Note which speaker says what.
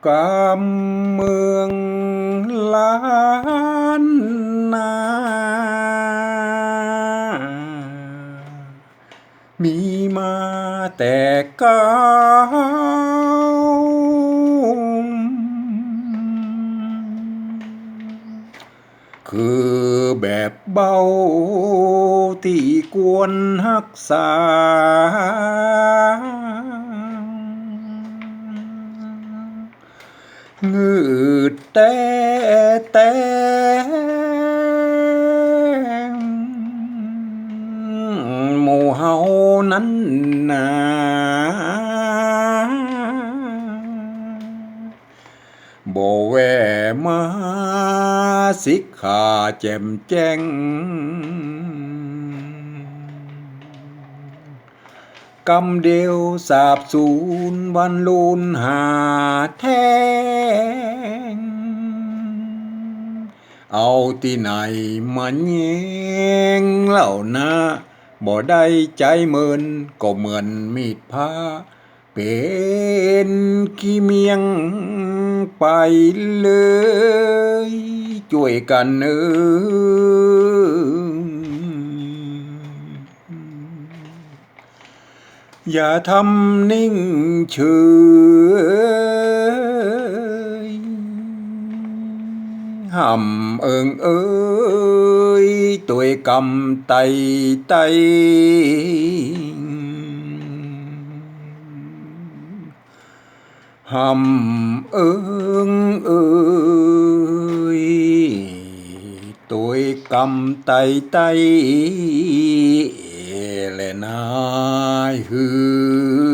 Speaker 1: กำเมืองล้านนามีมาแต่เก่าคือแบบเบาที่กวนรักษางืดแต่หมู่เฮานั้นนาบ่แวมาสิกขาแจ่มแจ้งกำเดียวสาบสูญวันลูนหาแท้งเอาที่ไหนมาแย่งเล่านะบ่ได้ใจเมินก็เหมือนมีดพาเป็นขี้เมียงไปเลยช่วยกันอย่าทำนิ่งเฉยห้ำเอ้ยตัวกำไตห้ำเอ้ยตัวกำไตและนายฮือ